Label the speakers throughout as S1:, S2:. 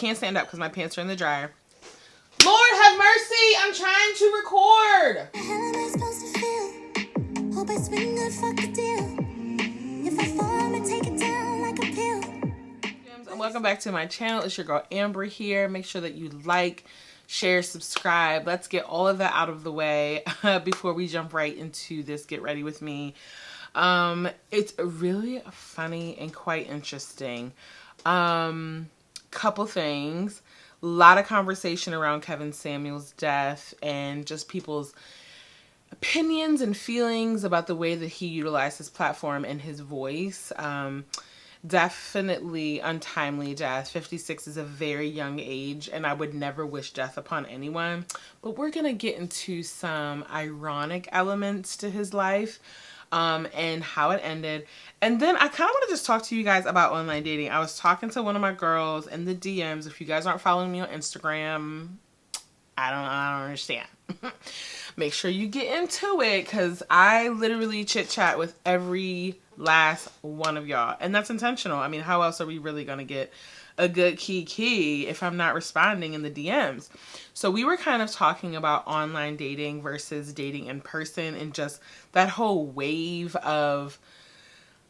S1: Can't stand up because my pants are in the dryer. Lord have mercy, I'm trying to record. And welcome back to my channel. It's your girl Ambra here. Make sure that you like, share, subscribe. Let's get all of that out of the way before we jump right into this Get Ready With Me. It's really funny and quite interesting. Couple things. A lot of conversation around Kevin Samuels' death and just people's opinions and feelings about the way that he utilized his platform and his voice. Definitely untimely death. 56 is a very young age, and I would never wish death upon anyone. But we're going to get into some ironic elements to his life. And how it ended. And then I kind of want to just talk to you guys about online dating. I was talking to one of my girls in the DMs. If you guys aren't following me on Instagram, I don't understand. Make sure you get into it, because I literally chit chat with every last one of y'all, and that's intentional. I mean, how else are we really gonna get a good key if I'm not responding in the DMs? So we were kind of talking about online dating versus dating in person, and just that whole wave of,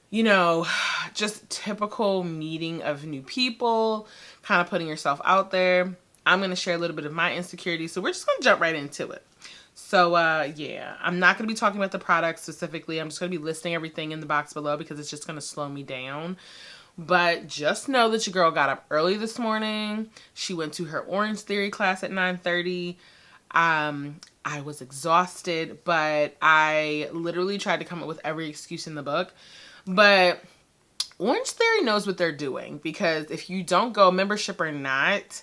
S1: you know, just typical meeting of new people, kind of putting yourself out there. I'm going to share a little bit of my insecurities, so we're just going to jump right into it. So, yeah, I'm not going to be talking about the product specifically. I'm just going to be listing everything in the box below because it's just going to slow me down. But just know that your girl got up early this morning. She went to her Orange Theory class at 9:30. I was exhausted, but I literally tried to come up with every excuse in the book. But Orange Theory knows what they're doing, because if you don't go, membership or not,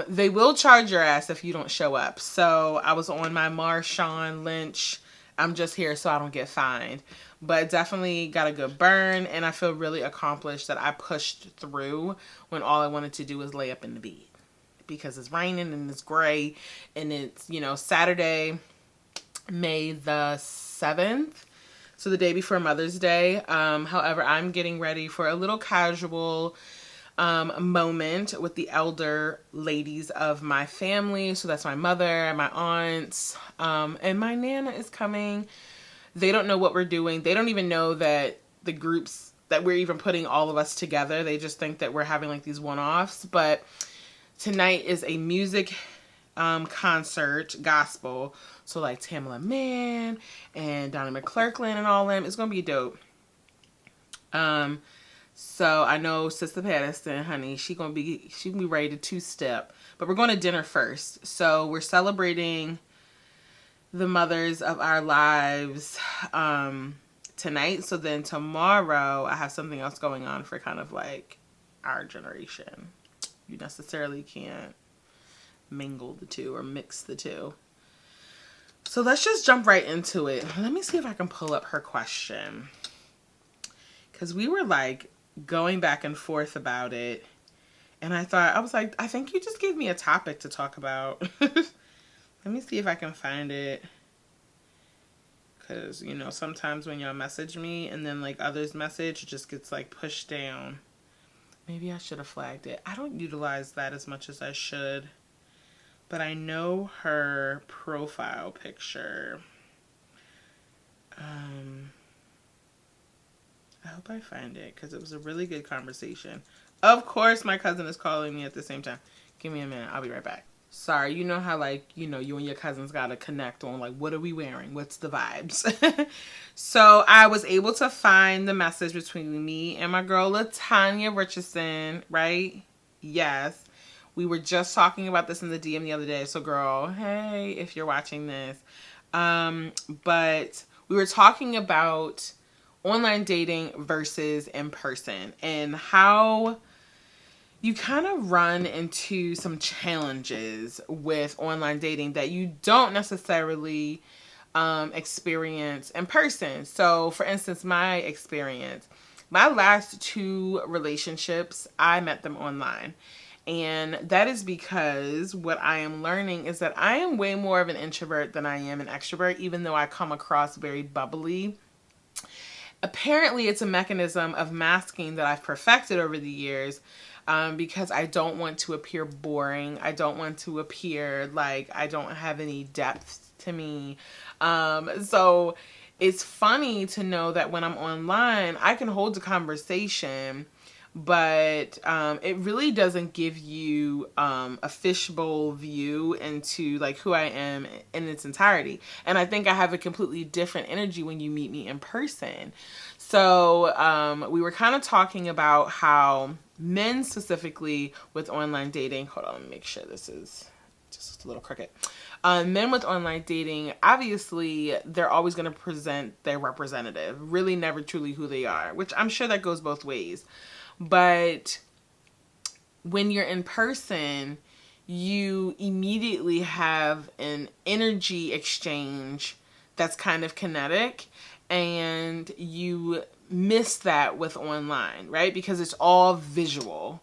S1: they will charge your ass if you don't show up. So I was on my Marshawn Lynch, I'm just here so I don't get fined. But definitely got a good burn, and I feel really accomplished that I pushed through when all I wanted to do was lay up in the bed. Because it's raining and it's gray, and it's, you know, Saturday, May the 7th. So the day before Mother's Day. However, I'm getting ready for a little casual moment with the elder ladies of my family. So that's my mother and my aunts, and my Nana is coming. They don't know what we're doing. They don't even know that the groups that we're even putting all of us together. They just think that we're having like these one-offs. But tonight is a music concert, gospel. So like Tamala Mann and Donna McClurkin and all them. It's gonna be dope. So I know Sister Patterson, honey, she gonna be ready to two-step. But we're going to dinner first. So we're celebrating the mothers of our lives tonight. So then tomorrow I have something else going on for kind of like our generation. You necessarily can't mingle the two or mix the two. So let's just jump right into it. Let me see if I can pull up her question, because we were like going back and forth about it, and I was like, I think you just gave me a topic to talk about. Let me see if I can find it, because, you know, sometimes when y'all message me and then like others message, it just gets like pushed down. Maybe I should have flagged it. I don't utilize that as much as I should. But I know her profile picture. I hope I find it, because it was a really good conversation. Of course, my cousin is calling me at the same time. Give me a minute. I'll be right back. Sorry, you know how, like, you know, you and your cousins got to connect on, like, what are we wearing? What's the vibes? So I was able to find the message between me and my girl, LaTanya Richardson, right? Yes. We were just talking about this in the DM the other day. So, girl, hey, if you're watching this. But we were talking about online dating versus in person, and how you kind of run into some challenges with online dating that you don't necessarily experience in person. So, for instance, my experience, my last 2 relationships, I met them online. And that is because what I am learning is that I am way more of an introvert than I am an extrovert, even though I come across very bubbly. Apparently, it's a mechanism of masking that I've perfected over the years. because I don't want to appear boring. I don't want to appear like I don't have any depth to me. So it's funny to know that when I'm online, I can hold a conversation, but it really doesn't give you a fishbowl view into like who I am in its entirety. And I think I have a completely different energy when you meet me in person. So we were kind of talking about how men specifically with online dating, hold on, let me make sure this is just a little crooked. Men with online dating, obviously, they're always going to present their representative, really never truly who they are, which I'm sure that goes both ways. But when you're in person, you immediately have an energy exchange that's kind of kinetic, and you miss that with online, right? Because it's all visual.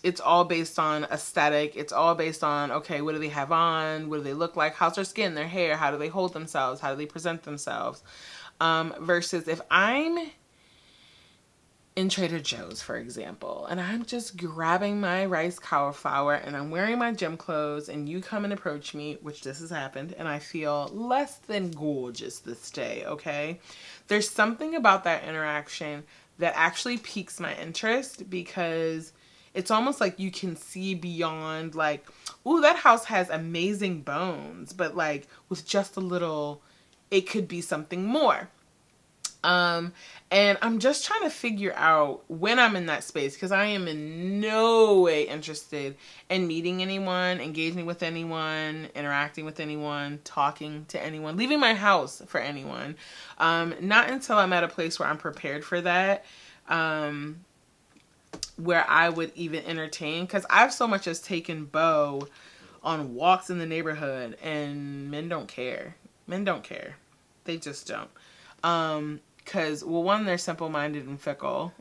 S1: It's all based on aesthetic. It's all based on, okay, what do they have on? What do they look like? How's their skin, their hair? How do they hold themselves? How do they present themselves? Versus if I'm in Trader Joe's, for example, and I'm just grabbing my rice cauliflower and I'm wearing my gym clothes and you come and approach me, which this has happened, and I feel less than gorgeous this day, okay? There's something about that interaction that actually piques my interest, because it's almost like you can see beyond, like, ooh, that house has amazing bones, but like with just a little, it could be something more. And I'm just trying to figure out when I'm in that space, because I am in no way interested in meeting anyone, engaging with anyone, interacting with anyone, talking to anyone, leaving my house for anyone. Not until I'm at a place where I'm prepared for that, where I would even entertain, because I've so much as taken Beau on walks in the neighborhood, and men don't care. Men don't care. They just don't. Because, well, one, they're simple-minded and fickle,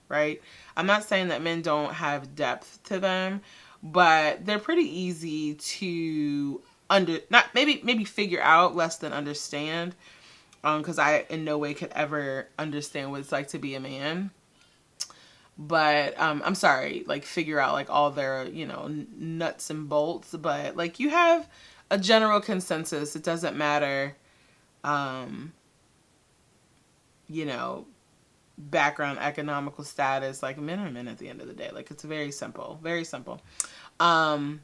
S1: right? I'm not saying that men don't have depth to them, but they're pretty easy to maybe figure out, less than understand. Because I in no way could ever understand what it's like to be a man. But I'm sorry, like, figure out like all their, nuts and bolts. But like, you have a general consensus. It doesn't matter. Background, economical status, like, men are men at the end of the day. Like, it's very simple, very simple. And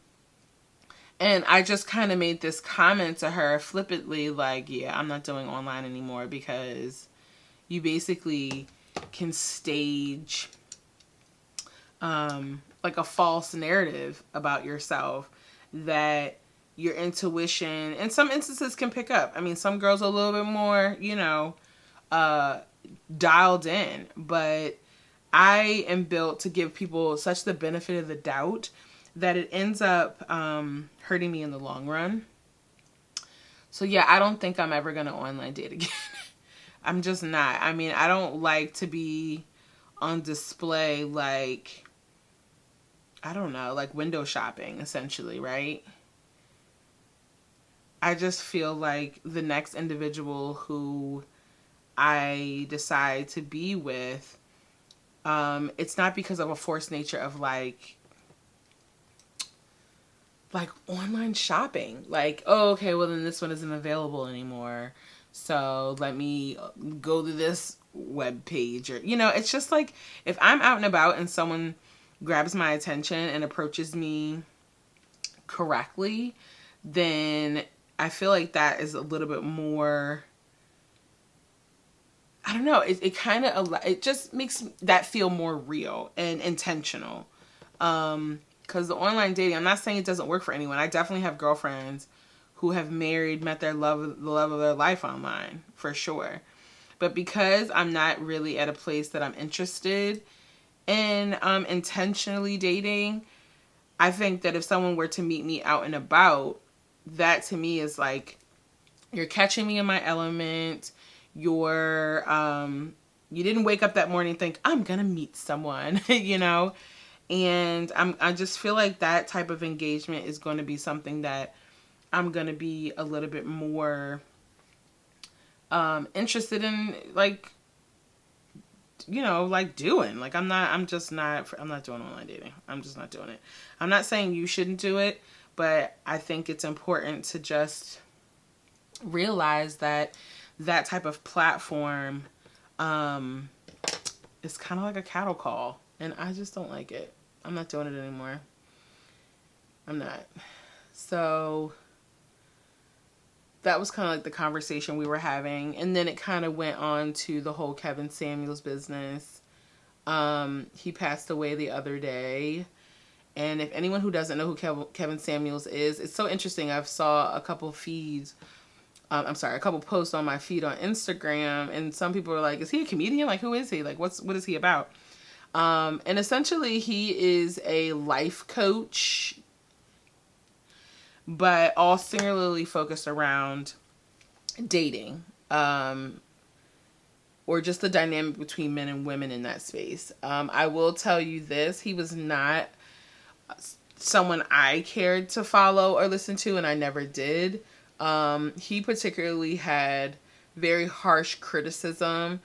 S1: I just kind of made this comment to her flippantly, like, yeah, I'm not doing online anymore, because you basically can stage, like, a false narrative about yourself that your intuition, in some instances, can pick up. I mean, some girls are a little bit more, dialed in, but I am built to give people such the benefit of the doubt that it ends up hurting me in the long run. So yeah, I don't think I'm ever gonna online date again. I'm just not. I mean, I don't like to be on display, like, I don't know, like window shopping, essentially, right? I just feel like the next individual who I decide to be with, it's not because of a forced nature of like online shopping. Like, oh, okay, well then this one isn't available anymore, so let me go to this web page. Or, it's just like, if I'm out and about and someone grabs my attention and approaches me correctly, then I feel like that is a little bit more, I don't know, it just makes that feel more real and intentional. Because the online dating, I'm not saying it doesn't work for anyone. I definitely have girlfriends who have met the love of their life online, for sure. But because I'm not really at a place that I'm interested in intentionally dating, I think that if someone were to meet me out and about, that to me is like, you're catching me in my element. You didn't wake up that morning and think, I'm gonna meet someone, And I just feel like that type of engagement is going to be something that I'm going to be a little bit more interested in, like, you know, like doing. Like I'm not doing online dating. I'm just not doing it. I'm not saying you shouldn't do it, but I think it's important to just realize that that type of platform is kind of like a cattle call, and I just don't like it. I'm not doing it anymore. I'm not. So that was kind of like the conversation we were having. And then it kind of went on to the whole Kevin Samuels business. He passed away the other day. And if anyone who doesn't know who Kevin Samuels is, it's so interesting. I've saw a couple feeds. A couple posts on my feed on Instagram. And some people are like, is he a comedian? Like, who is he? Like, what is he about? And essentially he is a life coach, but all singularly focused around dating, or just the dynamic between men and women in that space. I will tell you this, he was not someone I cared to follow or listen to, and I never did. He particularly had very harsh criticism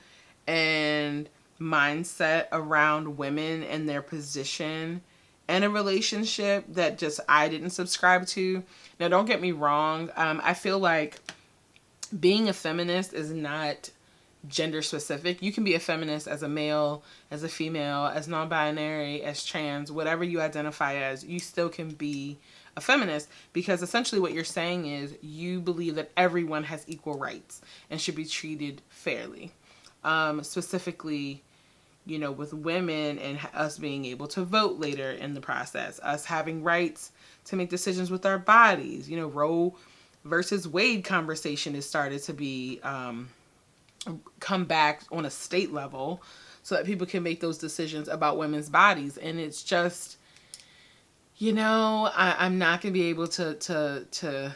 S1: and mindset around women and their position and a relationship that just I didn't subscribe to. Now, don't get me wrong. I feel like being a feminist is not gender specific. You can be a feminist as a male, as a female, as non-binary, as trans, whatever you identify as, you still can be a feminist, because essentially what you're saying is you believe that everyone has equal rights and should be treated fairly. Specifically, you know, with women and us being able to vote later in the process, us having rights to make decisions with our bodies. You know, Roe versus Wade conversation has started to be come back on a state level so that people can make those decisions about women's bodies. And it's just, you know, I'm not going to be able to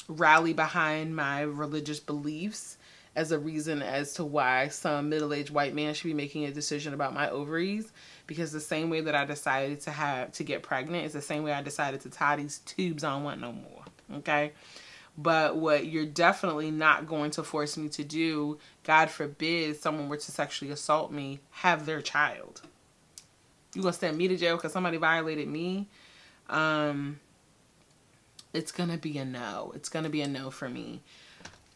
S1: rally behind my religious beliefs as a reason as to why some middle-aged white man should be making a decision about my ovaries, because the same way that I decided to get pregnant is the same way I decided to tie these tubes I don't want no more. Okay? But what you're definitely not going to force me to do, God forbid someone were to sexually assault me, have their child. You gonna send me to jail because somebody violated me? It's gonna be a no. It's gonna be a no for me.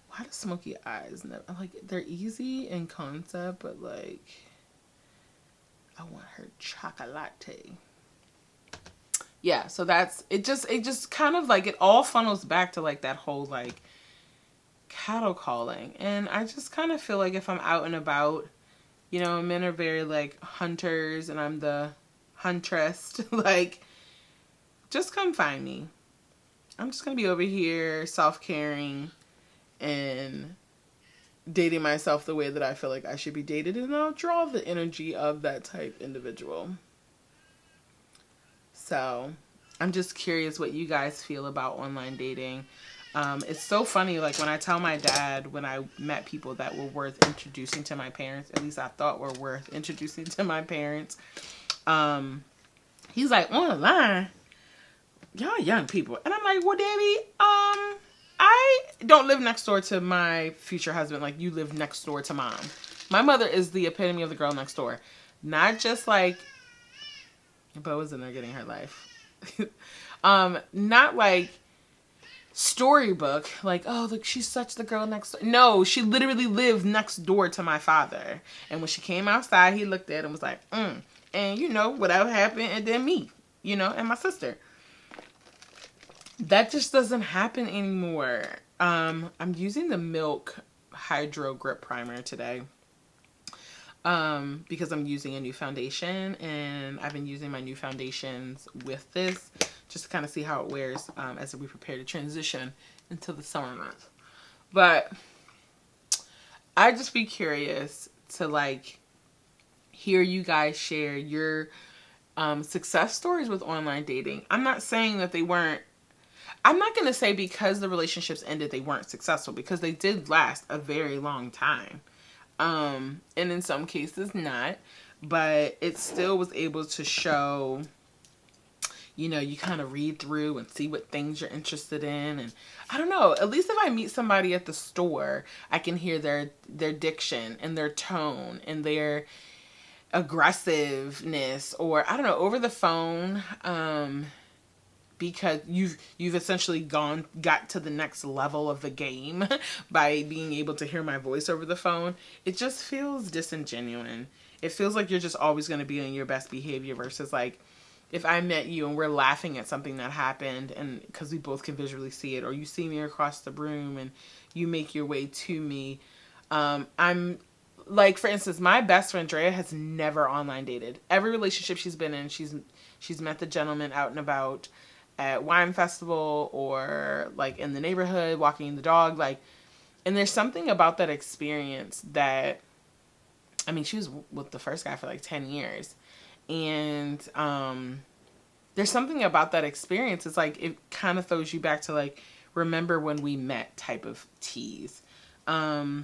S1: Why do smoky eyes? Like, they're easy in concept, but like, I want her chocolate. Yeah, so that's it. Just kind of like, it all funnels back to like that whole like cattle calling. And I just kind of feel like if I'm out and about, you know, men are very like hunters and I'm the huntress, like, just come find me. I'm just gonna be over here self-caring and dating myself the way that I feel like I should be dated, and I'll draw the energy of that type individual. So I'm just curious what you guys feel about online dating. It's so funny, like when I tell my dad, when I met people that were worth introducing to my parents, at least I thought were worth introducing to my parents, he's like, online? Y'all young people. And I'm like, well, Daddy, I don't live next door to my future husband like you live next door to mom. My mother is the epitome of the girl next door. Not just like, Bo was in there getting her life. Not like storybook, like, oh, look, she's such the girl next door. No, she literally lived next door to my father. And when she came outside, he looked at it and was like, And you know, whatever happened, and then me, you know, and my sister. That just doesn't happen anymore. I'm using the Milk Hydro Grip Primer today. Because I'm using a new foundation, and I've been using my new foundations with this just to kind of see how it wears as we prepare to transition into the summer months. But I'd just be curious to like hear you guys share your success stories with online dating. I'm not saying that they weren't. I'm not going to say because the relationships ended they weren't successful, because they did last a very long time. And in some cases not, but it still was able to show, you know, you kind of read through and see what things you're interested in. And I don't know, at least if I meet somebody at the store, I can hear their diction and their tone and their aggressiveness, or I don't know, over the phone, because you've essentially got to the next level of the game by being able to hear my voice over the phone. It just feels disingenuous. It feels like you're just always going to be on your best behavior, versus like if I met you and we're laughing at something that happened, and because we both can visually see it, or you see me across the room and you make your way to me. I'm like, for instance, my best friend Drea has never online dated. Every relationship she's been in, she's met the gentleman out and about at wine festival or like in the neighborhood walking the dog, like, and there's something about that experience that, I mean, she was with the first guy for like 10 years, and there's something about that experience. It's like it kind of throws you back to like, remember when we met type of tease. Sorry,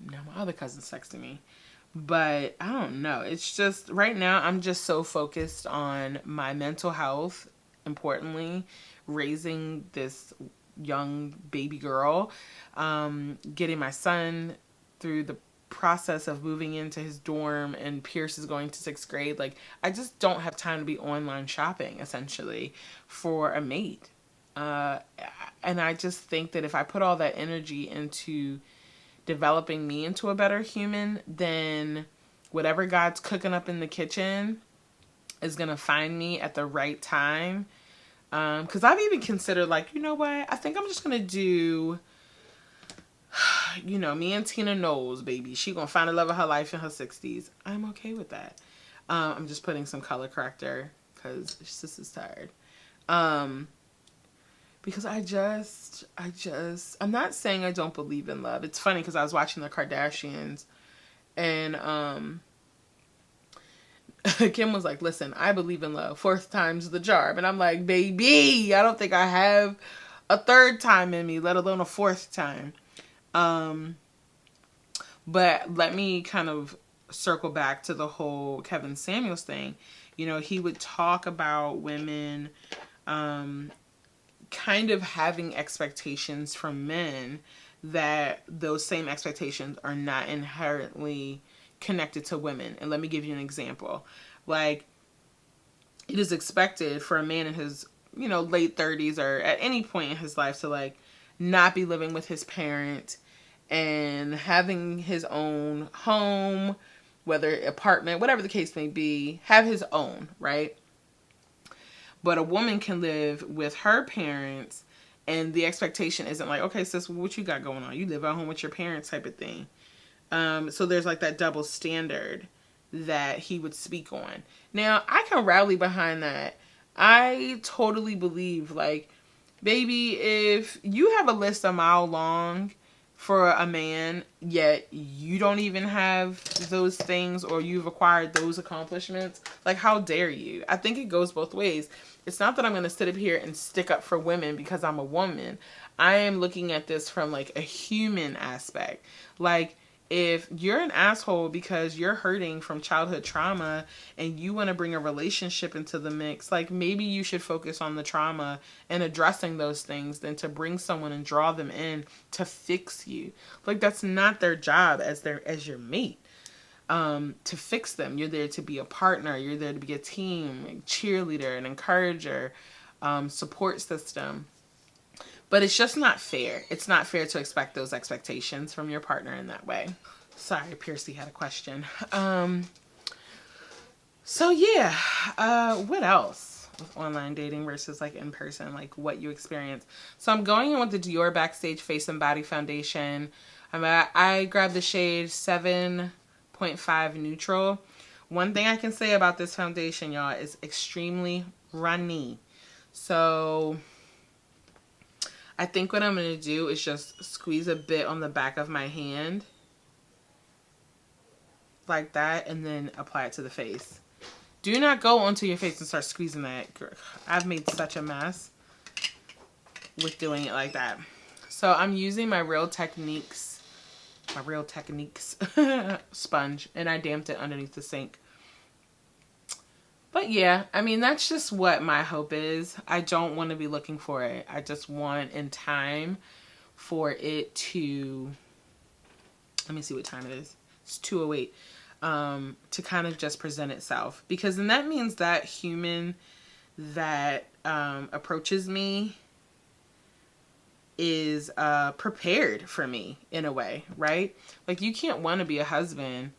S1: now my other cousin's texting me. But I don't know. It's just right now I'm just so focused on my mental health, importantly, raising this young baby girl, getting my son through the process of moving into his dorm, and Pierce is going to 6th grade. Like, I just don't have time to be online shopping essentially for a mate. And I just think that if I put all that energy into developing me into a better human, then whatever God's cooking up in the kitchen is going to find me at the right time. Because I've even considered, like, you know what? I think I'm just going to do, you know, me and Tina Knowles, baby. She going to find the love of her life in her 60s. I'm okay with that. I'm just putting some color corrector because sis is tired. Because I'm not saying I don't believe in love. It's funny because I was watching the Kardashians, and Kim was like, listen, I believe in love. 4th time's the charm. And I'm like, baby, I don't think I have a 3rd time in me, let alone a 4th time. But let me kind of circle back to the whole Kevin Samuels thing. You know, he would talk about women, kind of having expectations from men that those same expectations are not inherently connected to women. And let me give you an example. Like, it is expected for a man in his, you know, late 30s or at any point in his life to like not be living with his parent and having his own home, whether apartment, whatever the case may be, have his own, right? But a woman can live with her parents, and the expectation isn't like, okay, sis, what you got going on? You live at home with your parents type of thing. So there's like that double standard that he would speak on. Now, I can rally behind that. I totally believe, like, baby, if you have a list a mile long for a man, yet you don't even have those things, or you've acquired those accomplishments, like, how dare you? I think it goes both ways. It's not that I'm going to sit up here and stick up for women because I'm a woman. I am looking at this from like a human aspect. Like, if you're an asshole because you're hurting from childhood trauma and you want to bring a relationship into the mix, like, maybe you should focus on the trauma and addressing those things than to bring someone and draw them in to fix you. Like, that's not their job as your mate. To fix them. You're there to be a partner. You're there to be a team, a cheerleader, an encourager, support system. But it's just not fair. It's not fair to expect those expectations from your partner in that way. Sorry, Piercy had a question. So yeah, what else with online dating versus like in person, like what you experience? So I'm going in with the Dior Backstage Face and Body Foundation. I grabbed the shade 7.5 Neutral. One thing I can say about this foundation, y'all, is extremely runny. So I think what I'm going to do is just squeeze a bit on the back of my hand. Like that. And then apply it to the face. Do not go onto your face and start squeezing that. I've made such a mess with doing it like that. So I'm using my Real Techniques sponge. And I damped it underneath the sink. But yeah, I mean, that's just what my hope is. I don't want to be looking for it. I just want in time for it to, let me see what time it is. It's 2:08. To kind of just present itself. Because then that means that human that approaches me is prepared for me in a way, right? Like, you can't want to be a husband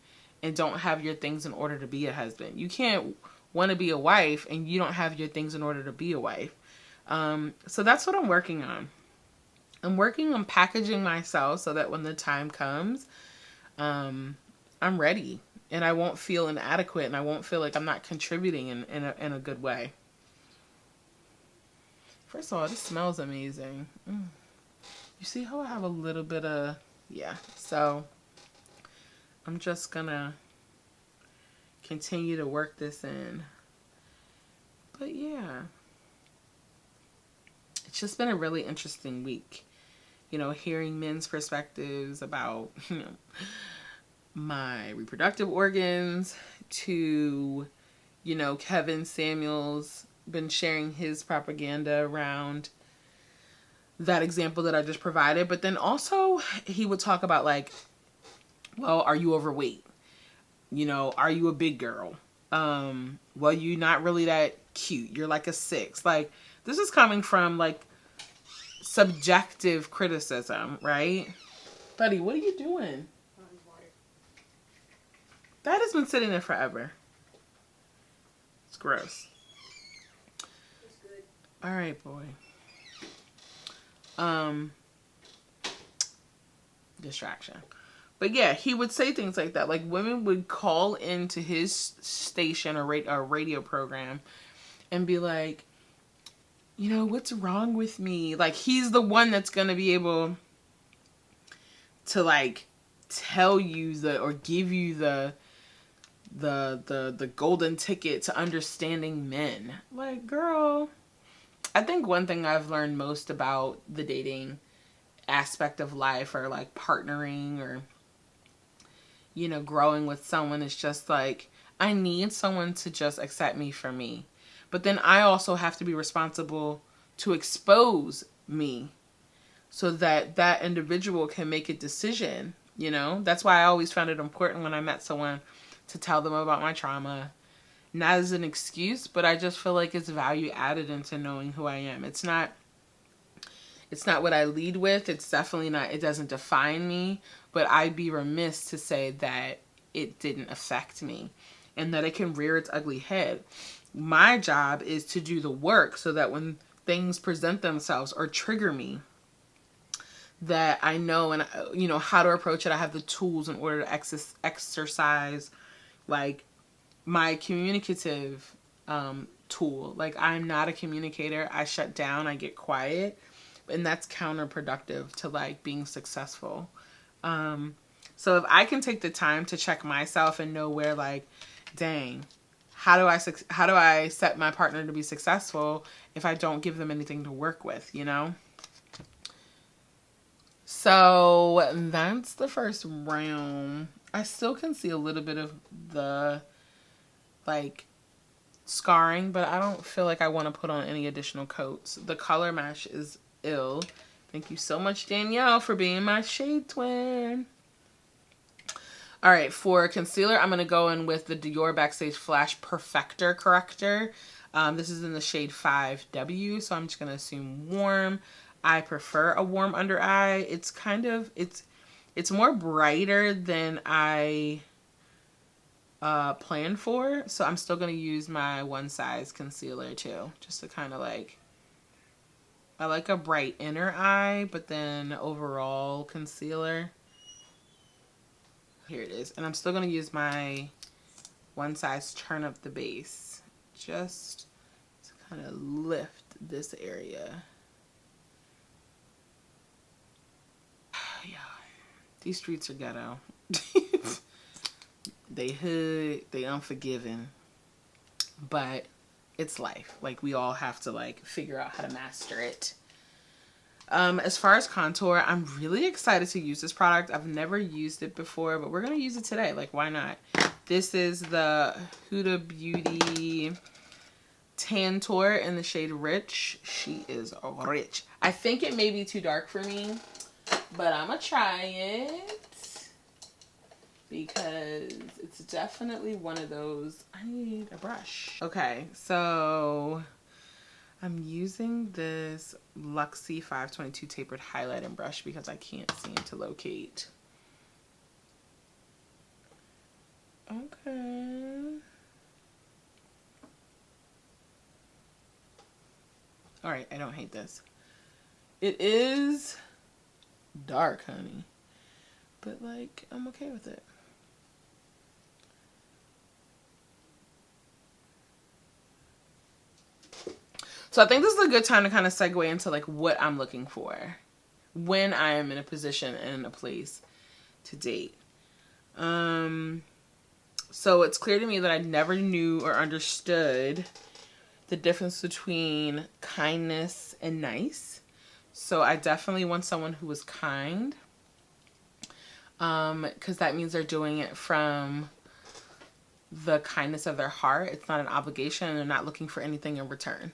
S1: and don't have your things in order to be a husband. You can't want to be a wife and you don't have your things in order to be a wife. So that's what I'm working on. I'm working on packaging myself so that when the time comes, I'm ready and I won't feel inadequate and I won't feel like I'm not contributing in a good way. First of all, this smells amazing. You see how I have a little bit of, yeah. So I'm just gonna continue to work this in. But yeah, it's just been a really interesting week. You know, hearing men's perspectives about, you know, my reproductive organs, to, you know, Kevin Samuels been sharing his propaganda around that example that I just provided. But then also he would talk about like, well, are you overweight? You know, are you a big girl? Well, you're not really that cute. You're like a 6. Like, this is coming from like subjective criticism, right? Buddy, what are you doing? That has been sitting there forever. It's gross.
S2: It's good.
S1: All right, boy. Distraction. But yeah, he would say things like that. Like, women would call into his station or radio program and be like, you know, what's wrong with me? Like, he's the one that's going to be able to like tell you or give you the golden ticket to understanding men. Like, girl, I think one thing I've learned most about the dating aspect of life, or like partnering, or, you know, growing with someone, is just like, I need someone to just accept me for me. But then I also have to be responsible to expose me so that that individual can make a decision, you know? That's why I always found it important when I met someone to tell them about my trauma. Not as an excuse, but I just feel like it's value added into knowing who I am. It's not what I lead with. It's definitely not, it doesn't define me, but I'd be remiss to say that it didn't affect me and that it can rear its ugly head. My job is to do the work so that when things present themselves or trigger me, that I know, and you know, how to approach it. I have the tools in order to exercise like my communicative tool. Like, I'm not a communicator. I shut down, I get quiet, and that's counterproductive to like being successful. So if I can take the time to check myself and know where, like, dang, how do I set my partner to be successful if I don't give them anything to work with, you know? So that's the first round. I still can see a little bit of the like scarring, but I don't feel like I want to put on any additional coats. The color match is ill. Thank you so much, Danielle, for being my shade twin. All right, for concealer, I'm going to go in with the Dior Backstage Flash Perfector Corrector. This is in the shade 5W, so I'm just going to assume warm. I prefer a warm under eye. It's kind of, it's more brighter than I planned for, so I'm still going to use my one size concealer too, just to kind of like, I like a bright inner eye, but then overall concealer. Here it is. And I'm still going to use my one size turn up the base just to kind of lift this area. Yeah, these streets are ghetto. They hood, they unforgiving, but it's life. Like, we all have to like figure out how to master it. As far as contour, I'm really excited to use this product. I've never used it before, but we're going to use it today. Like, why not? This is the Huda Beauty Tantour in the shade Rich. She is rich. I think it may be too dark for me, but I'm gonna try it because it's definitely one of those. I need a brush. Okay, so I'm using this Luxie 522 tapered highlighting brush because I can't seem to locate. Okay. All right, I don't hate this. It is dark, honey, but like I'm okay with it. So I think this is a good time to kind of segue into like what I'm looking for when I am in a position and in a place to date. So it's clear to me that I never knew or understood the difference between kindness and nice. So I definitely want someone who is kind, because that means they're doing it from the kindness of their heart. It's not an obligation, and they're not looking for anything in return.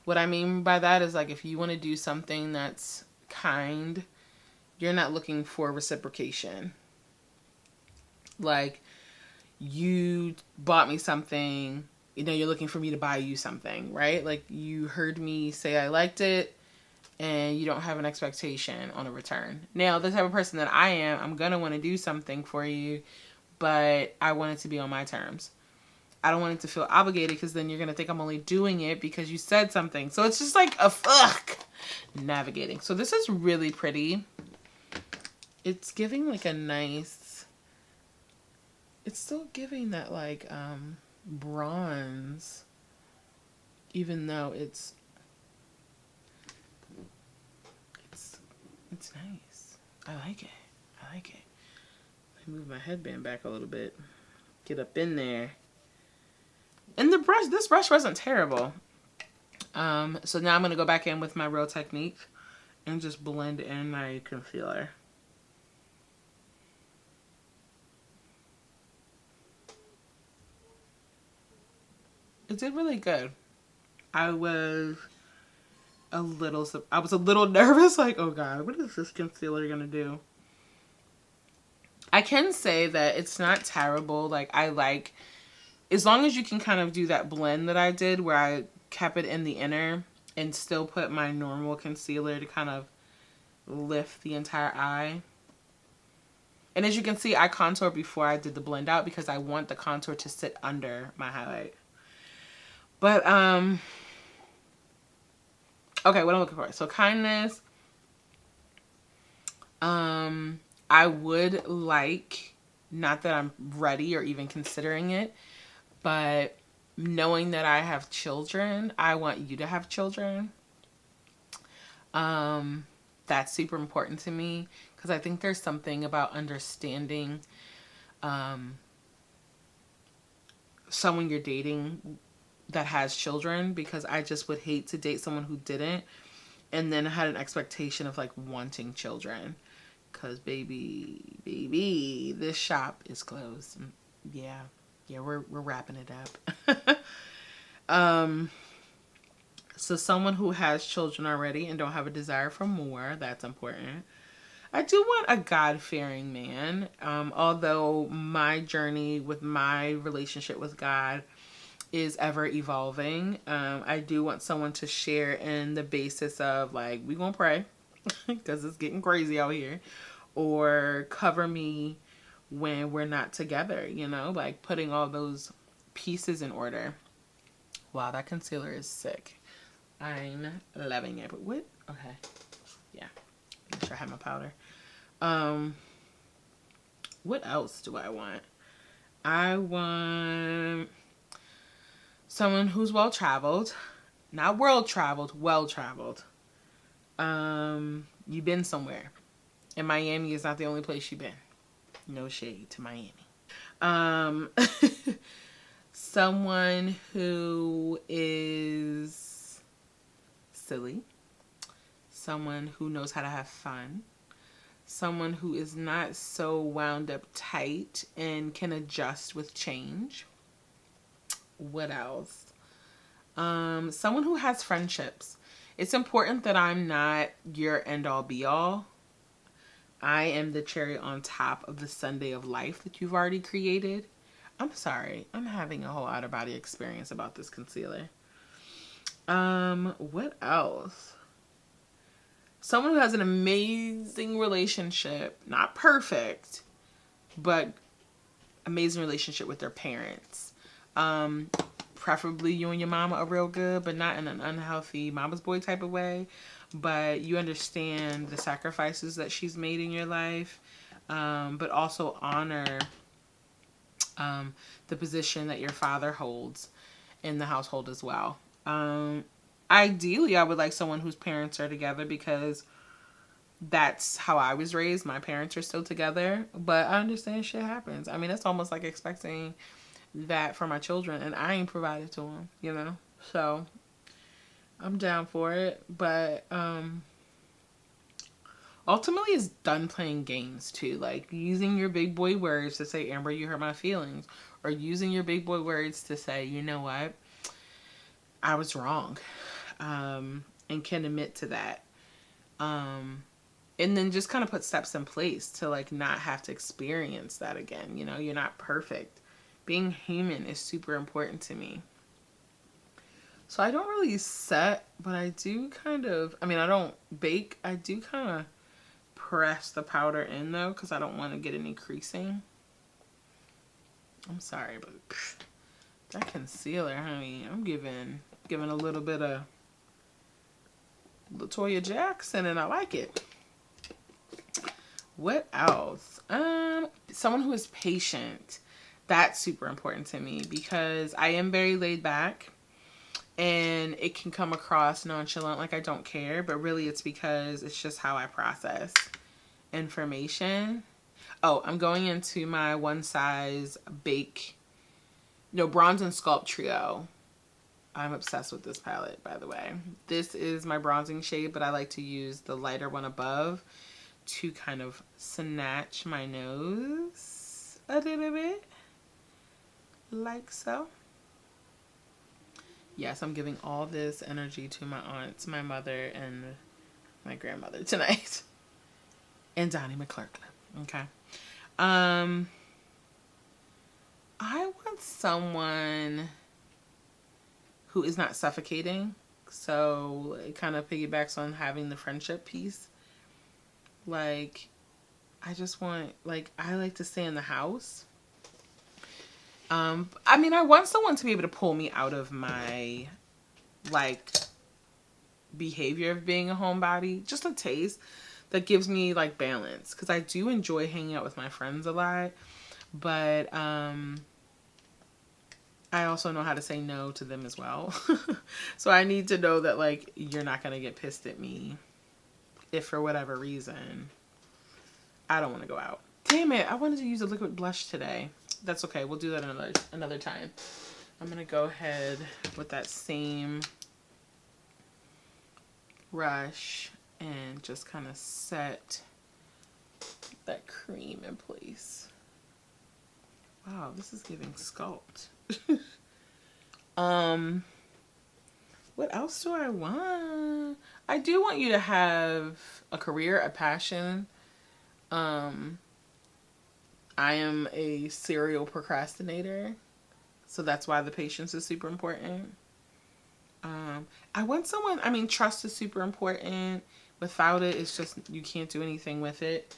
S1: What I mean by that is, like, if you want to do something that's kind, you're not looking for reciprocation. Like, you bought me something, you know, you're looking for me to buy you something, right? Like, you heard me say I liked it, and you don't have an expectation on a return. Now, the type of person that I am, I'm going to want to do something for you, but I want it to be on my terms. I don't want it to feel obligated, because then you're going to think I'm only doing it because you said something. So it's just like a navigating. So this is really pretty. It's giving like a nice, it's still giving that like bronze, even though it's nice. I like it. I like it. Let me move my headband back a little bit. Get up in there. And the brush, this brush wasn't terrible. So now I'm going to go back in with my Real Technique and just blend in my concealer. It did really good. I was a little nervous, like, oh God, what is this concealer going to do? I can say that it's not terrible. Like, I like, as long as you can kind of do that blend that I did where I kept it in the inner and still put my normal concealer to kind of lift the entire eye. And as you can see, I contoured before I did the blend out because I want the contour to sit under my highlight. But, okay, what I'm looking for. So kindness. I would like, not that I'm ready or even considering it, but knowing that I have children, I want you to have children. That's super important to me because I think there's something about understanding someone you're dating that has children, because I just would hate to date someone who didn't and then had an expectation of like wanting children. Because baby, this shop is closed. Yeah, we're wrapping it up. So someone who has children already and don't have a desire for more, that's important. I do want a God-fearing man. Although my journey with my relationship with God is ever evolving, I do want someone to share in the basis of like, we gonna pray because it's getting crazy out here, or cover me when we're not together, you know, like putting all those pieces in order. Wow, that concealer is sick. I'm loving it. But what? Okay. Yeah. Make sure I have my powder. What else do I want? I want someone who's well-traveled. Not world-traveled, well-traveled. You've been somewhere. And Miami is not the only place you've been. No shade to Miami. Someone who is silly. Someone who knows how to have fun. Someone who is not so wound up tight and can adjust with change. What else? Someone who has friendships. It's important that I'm not your end all be all. I am the cherry on top of the sundae of life that you've already created. I'm sorry. I'm having a whole out of body experience about this concealer. What else? Someone who has an amazing relationship, not perfect, but amazing relationship with their parents. Preferably you and your mama are real good, but not in an unhealthy mama's boy type of way. But you understand the sacrifices that she's made in your life, but also honor the position that your father holds in the household as well. Ideally, I would like someone whose parents are together because that's how I was raised. My parents are still together, but I understand shit happens. I mean, it's almost like expecting that for my children, and I ain't provided to them, you know? So I'm down for it, but ultimately it's done playing games too, like using your big boy words to say, Amber, you hurt my feelings, or using your big boy words to say, you know what, I was wrong, and can admit to that, and then just kind of put steps in place to like not have to experience that again. You know, you're not perfect. Being human is super important to me. So I don't really set, but I do kind of, I mean, I don't bake. I do kind of press the powder in though, because I don't want to get any creasing. I'm sorry, but that concealer, honey, I'm giving a little bit of LaToya Jackson, and I like it. What else? Someone who is patient. That's super important to me because I am very laid back and it can come across nonchalant, like I don't care, but really it's because it's just how I process information. Oh, I'm going into my One Size Bronze and Sculpt Trio. I'm obsessed with this palette, by the way. This is my bronzing shade, but I like to use the lighter one above to kind of snatch my nose a little bit, like so. Yes, I'm giving all this energy to my aunts, my mother, and my grandmother tonight. And Donnie McClurkin. Okay. I want someone who is not suffocating. So it kind of piggybacks on having the friendship piece. Like, I just want, like, I like to stay in the house. I mean, I want someone to be able to pull me out of my, like, behavior of being a homebody. Just a taste that gives me, like, balance. Because I do enjoy hanging out with my friends a lot. But, I also know how to say no to them as well. So I need to know that, like, you're not going to get pissed at me if for whatever reason I don't want to go out. Damn it, I wanted to use a liquid blush today. That's okay, we'll do that another time. I'm going to go ahead with that same brush and just kind of set that cream in place. Wow, this is giving sculpt. What else do I want? I do want you to have a career, a passion. I am a serial procrastinator, so that's why the patience is super important. I want someone, I mean, trust is super important. Without it, it's just, you can't do anything with it.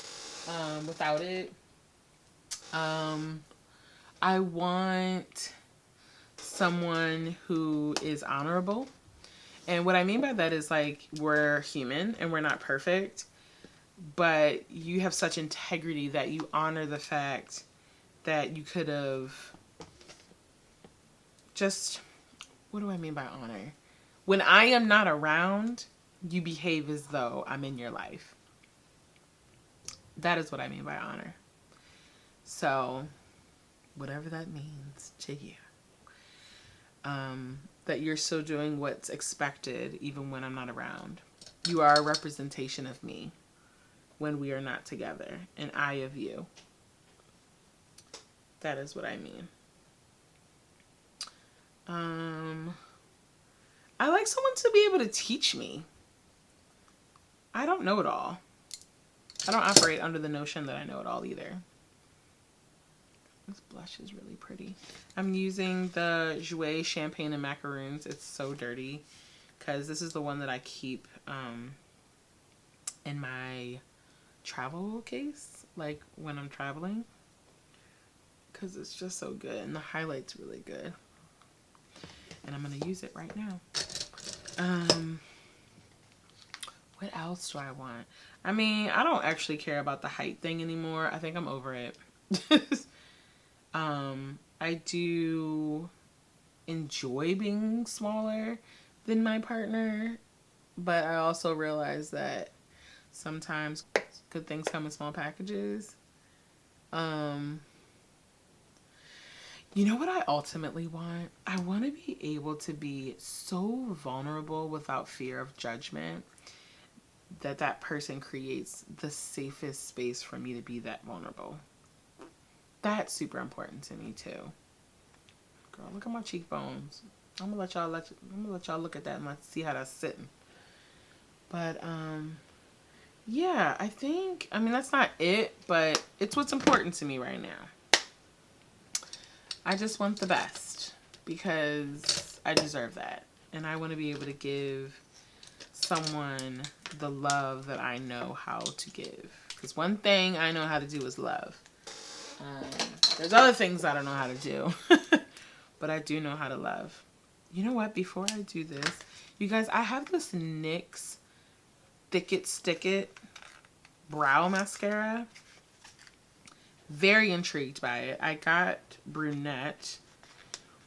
S1: Without it. I want someone who is honorable. And what I mean by that is, like, we're human and we're not perfect, but you have such integrity that you honor the fact that you could have just, what do I mean by honor? When I am not around, you behave as though I'm in your life. That is what I mean by honor. So, whatever that means to you. That you're still doing what's expected even when I'm not around. You are a representation of me. when we are not together. An eye of you. That is what I mean. I like someone to be able to teach me. I don't know it all. I don't operate under the notion that I know it all either. This blush is really pretty. I'm using the Jouer Champagne and Macaroons. It's so dirty because this is the one that I keep in my travel case, like when I'm traveling, because it's just so good and the highlight's really good. And I'm gonna use it right now. What else do I want? I mean, I don't actually care about the height thing anymore. I think I'm over it. I do enjoy being smaller than my partner, but I also realize that sometimes good things come in small packages. You know what I ultimately want? I want to be able to be so vulnerable without fear of judgment that that person creates the safest space for me to be that vulnerable. That's super important to me too. Girl, look at my cheekbones. I'm gonna let y'all look at that and let's see how that's sitting. But yeah, I mean that's not it, but it's what's important to me right now. I just want the best because I deserve that. And I want to be able to give someone the love that I know how to give. Because one thing I know how to do is love. There's other things I don't know how to do. But I do know how to love. You know what? Before I do this, you guys, I have this NYX Thick It Stick It brow mascara. Very intrigued by it. I got brunette,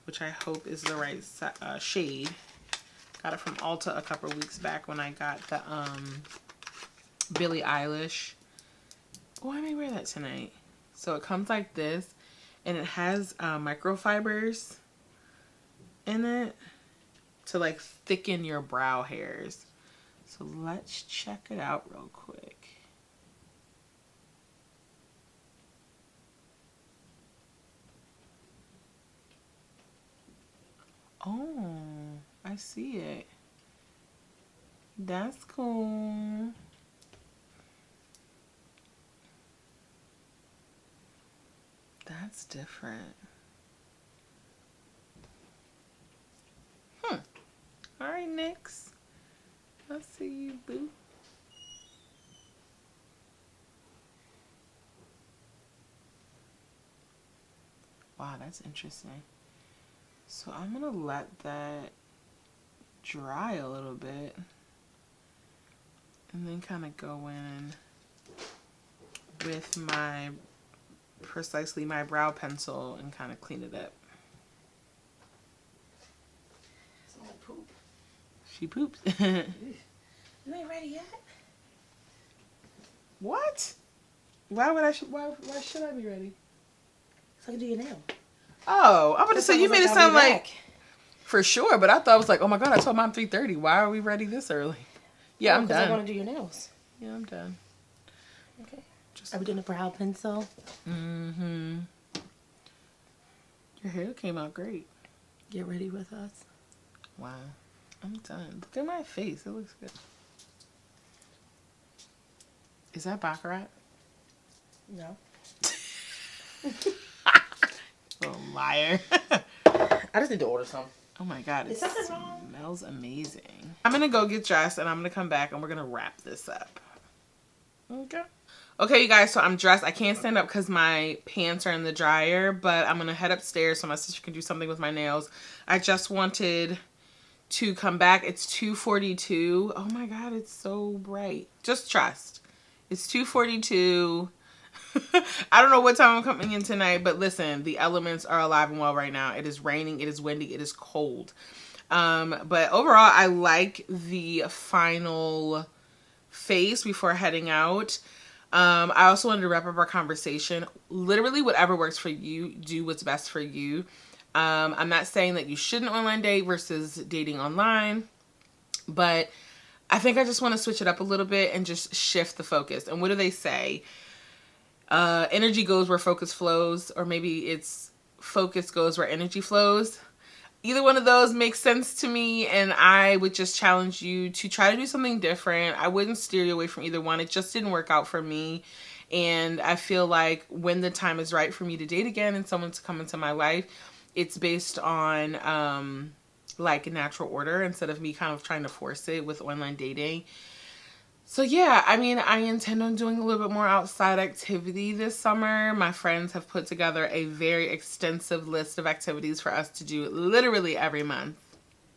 S1: which I hope is the right shade. Got it from Ulta a couple of weeks back when I got the Billie Eilish. Oh, I may wear that tonight. So it comes like this, and it has microfibers in it to like thicken your brow hairs. So let's check it out real quick. Oh, I see it. That's cool. That's different. All right, NYX. I see you, boo. Wow, that's interesting. So I'm gonna let that dry a little bit and then kind of go in with my brow pencil and kind of clean it up.
S2: Poop.
S1: She poops.
S2: You ain't ready yet?
S1: What? Why should I be ready?
S2: So I can do your nail.
S1: Oh, I'm about to say you made it sound like for sure, but I thought it was like, oh my god, I told Mom 3:30. Why are we ready this early? Yeah, I'm done.
S2: I want to do your nails.
S1: Yeah, I'm done.
S2: Okay. Are we doing a brow pencil?
S1: Mm-hmm. Your hair came out great.
S2: Get ready with us.
S1: Wow. I'm done. Look at my face. It looks good. Is that Baccarat?
S2: No.
S1: Little liar.
S2: I just need to order some.
S1: Oh my god,
S2: Is something wrong?
S1: It smells amazing. I'm gonna go get dressed and I'm gonna come back and we're gonna wrap this up. Okay. Okay, you guys, so I'm dressed. I can't stand up because my pants are in the dryer, but I'm gonna head upstairs so my sister can do something with my nails. I just wanted to come back. It's 2:42. Oh my god, it's so bright. Just trust. It's 2:42. I don't know what time I'm coming in tonight, but listen, the elements are alive and well right now. It is raining, it is windy, it is cold. But overall, I like the final face before heading out. I also wanted to wrap up our conversation. Literally, whatever works for you, do what's best for you. I'm not saying that you shouldn't online date versus dating online, but I think I just want to switch it up a little bit and just shift the focus. And what do they say? Energy goes where focus flows, or maybe it's focus goes where energy flows. Either one of those makes sense to me, and I would just challenge you to try to do something different. I wouldn't steer you away from either one. It just didn't work out for me, and I feel like when the time is right for me to date again and someone to come into my life, it's based on like natural order instead of me kind of trying to force it with online dating. So yeah, I mean, I intend on doing a little bit more outside activity this summer. My friends have put together a very extensive list of activities for us to do literally every month.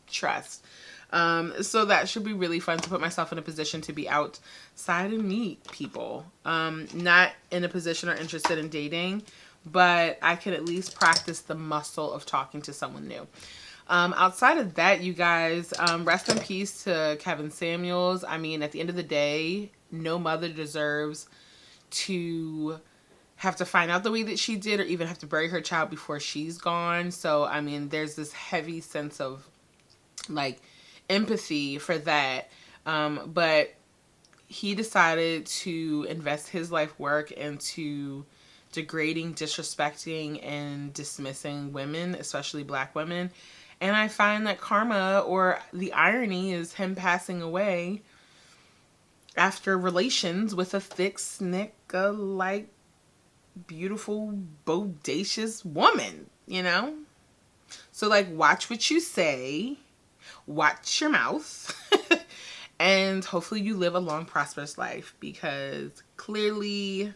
S1: Trust. So that should be really fun to put myself in a position to be outside and meet people. Not in a position or interested in dating, but I can at least practice the muscle of talking to someone new. Outside of that, you guys, rest in peace to Kevin Samuels. I mean, at the end of the day, no mother deserves to have to find out the way that she did or even have to bury her child before she's gone. So, I mean, there's this heavy sense of, like, empathy for that. But he decided to invest his life work into degrading, disrespecting, and dismissing women, especially Black women. And I find that karma, or the irony, is him passing away after relations with a thick, like, beautiful, bodacious woman, you know? So, like, watch what you say, watch your mouth, and hopefully you live a long, prosperous life, because clearly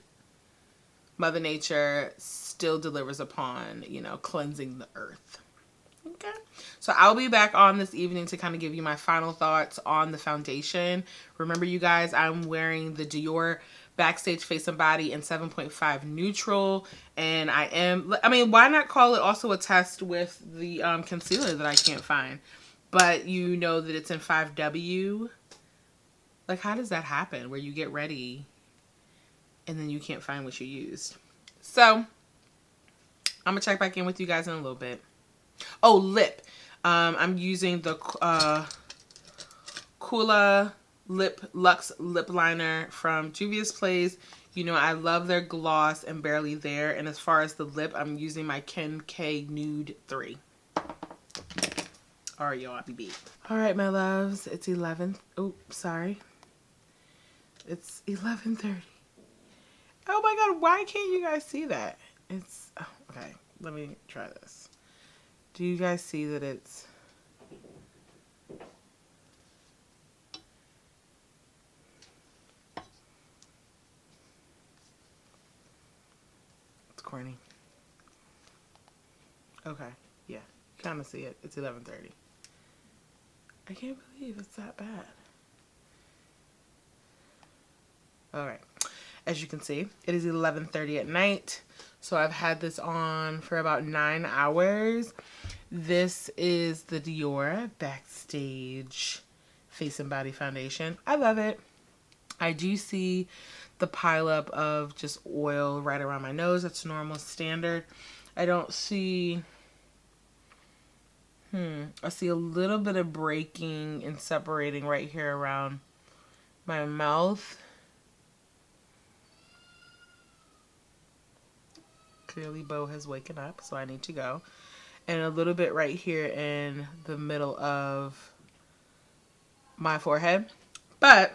S1: Mother Nature still delivers upon, you know, cleansing the earth. Okay. So I'll be back on this evening to kind of give you my final thoughts on the foundation. Remember, you guys, I'm wearing the Dior Backstage Face and Body in 7.5 neutral. And I mean, why not call it also a test with the concealer that I can't find? But you know that it's in 5W. Like, how does that happen where you get ready and then you can't find what you used? So I'm going to check back in with you guys in a little bit. Oh, lip. I'm using the Kula Luxe Lip Liner from Juvia's Place. You know, I love their gloss and Barely There. And as far as the lip, I'm using my Ken K Nude 3. Alright, y'all, I'll be beat. Alright, my loves. It's 11. Oh, sorry. It's 11:30. Oh my god, why can't you guys see that? It's... Oh, okay, let me try this. Do you guys see that it's... It's corny. Okay, yeah. You kind of see it. It's 11:30. I can't believe it's that bad. Alright. As you can see, it is 11:30 at night. So I've had this on for about 9 hours. This is the Dior Backstage Face and Body Foundation. I love it. I do see the pileup of just oil right around my nose. That's normal, standard. I don't see... I see a little bit of breaking and separating right here around my mouth. Clearly, Bo has waken up, so I need to go. And a little bit right here in the middle of my forehead. But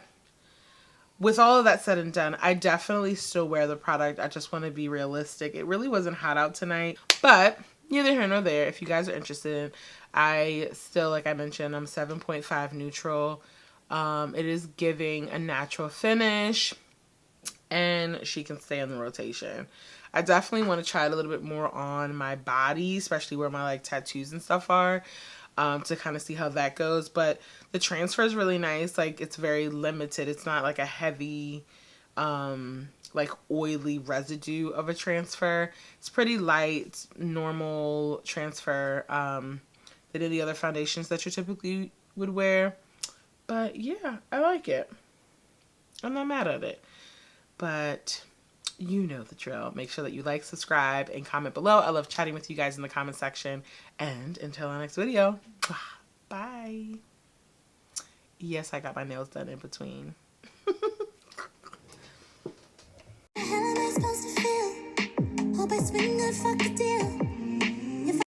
S1: with all of that said and done, I definitely still wear the product. I just want to be realistic. It really wasn't hot out tonight, but neither here nor there. If you guys are interested, I still, like I mentioned, I'm 7.5 neutral. It is giving a natural finish, and she can stay in the rotation. I definitely want to try it a little bit more on my body, especially where my like tattoos and stuff are, to kind of see how that goes. But the transfer is really nice. Like, it's very limited. It's not like a heavy, like oily residue of a transfer. It's pretty light, normal transfer than any other foundations that you typically would wear. But yeah, I like it. I'm not mad at it. But you know the drill. Make sure that you like, subscribe, and comment below. I love chatting with you guys in the comment section. And until our next video, bye. Yes, I got my nails done in between.
S3: How am I supposed to feel? Hope I swing good, fuck the deal.